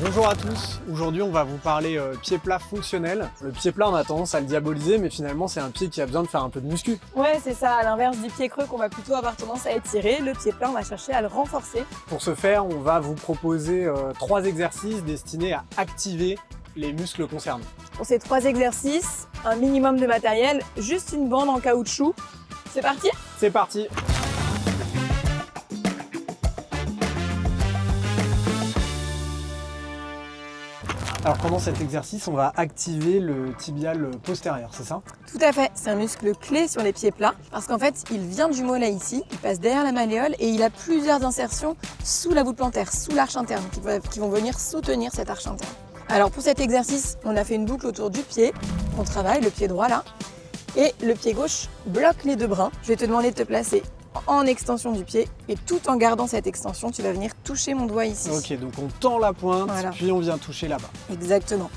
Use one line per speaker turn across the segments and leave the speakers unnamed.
Bonjour à tous, aujourd'hui on va vous parler pied plat fonctionnel. Le pied plat on a tendance à le diaboliser mais finalement c'est un pied qui a besoin de faire un peu de muscu.
Ouais, c'est ça, à l'inverse du pied creux qu'on va plutôt avoir tendance à étirer, le pied plat on va chercher à le renforcer.
Pour ce faire on va vous proposer 3 exercices destinés à activer les muscles concernés.
Pour ces 3 exercices, un minimum de matériel, juste une bande en caoutchouc. C'est parti?
C'est parti! Alors pendant cet exercice, on va activer le tibial postérieur, c'est ça?
Tout à fait, c'est un muscle clé sur les pieds plats parce qu'en fait, il vient du mollet ici, il passe derrière la malléole et il a plusieurs insertions sous la voûte plantaire, sous l'arche interne, qui vont venir soutenir cette arche interne. Alors pour cet exercice, on a fait une boucle autour du pied, on travaille le pied droit là, et le pied gauche bloque les deux brins. Je vais te demander de te placer en extension du pied et tout en gardant cette extension, tu vas venir toucher mon doigt ici.
Ok, donc on tend la pointe,
Voilà.
puis on vient toucher là-bas.
Exactement.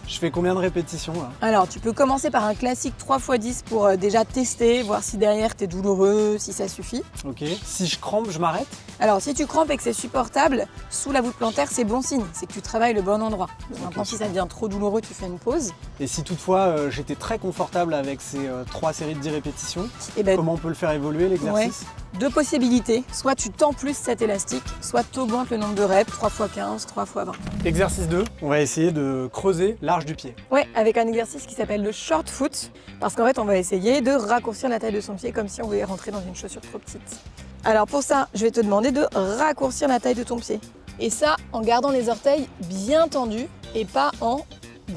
Je fais combien de répétitions là?
Alors, tu peux commencer par un classique 3x10 pour déjà tester, voir si derrière t'es douloureux, si ça suffit.
Ok. Si je crampe, je m'arrête?
Alors, si tu crampes et que c'est supportable, sous la voûte plantaire, c'est bon signe, c'est que tu travailles le bon endroit. Maintenant, si ça devient trop douloureux, tu fais une pause.
Et si toutefois j'étais très confortable avec ces 3 séries de 10 répétitions,
Et ben,
comment on peut le faire évoluer l'exercice?
deux possibilités. Soit tu tends plus cet élastique, soit tu augmentes le nombre de reps, 3x15, 3x20.
Exercice 2, on va essayer de creuser l'arche du pied.
Ouais, avec un exercice qui s'appelle le short foot, parce qu'en fait, on va essayer de raccourcir la taille de son pied comme si on voulait rentrer dans une chaussure trop petite. Alors pour ça, je vais te demander de raccourcir la taille de ton pied. Et ça, en gardant les orteils bien tendus et pas en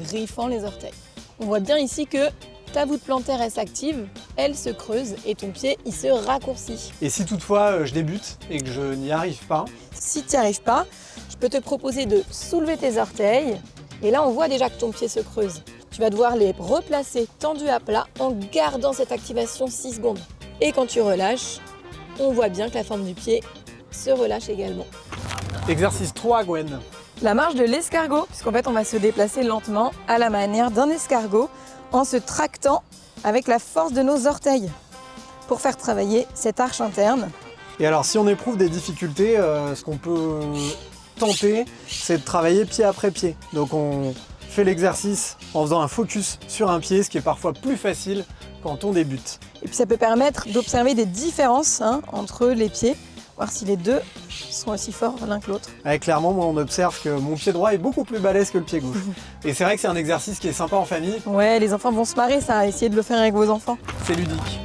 griffant les orteils. On voit bien ici que ta voûte plantaire, elle s'active, elle se creuse et ton pied, il se raccourcit.
Et si toutefois je débute et que je n'y arrive pas,
Si tu n'y arrives pas, je peux te proposer de soulever tes orteils. Et là, on voit déjà que ton pied se creuse. Tu vas devoir les replacer tendus à plat en gardant cette activation 6 secondes. Et quand tu relâches, on voit bien que la forme du pied se relâche également.
exercice 3 Gwen.
La marche de l'escargot, puisqu'en fait, on va se déplacer lentement à la manière d'un escargot en se tractant avec la force de nos orteils pour faire travailler cette arche interne.
Et alors si on éprouve des difficultés, ce qu'on peut tenter, c'est de travailler pied après pied. Donc on fait l'exercice en faisant un focus sur un pied, ce qui est parfois plus facile quand on débute.
Et puis ça peut permettre d'observer des différences entre les pieds, voir si les deux sont aussi forts l'un que l'autre.
Ouais, clairement, moi on observe que mon pied droit est beaucoup plus balèze que le pied gauche. Et c'est vrai que c'est un exercice qui est sympa en famille,
Ouais, les enfants vont se marrer ça, essayez de le faire avec vos enfants.
c'est ludique.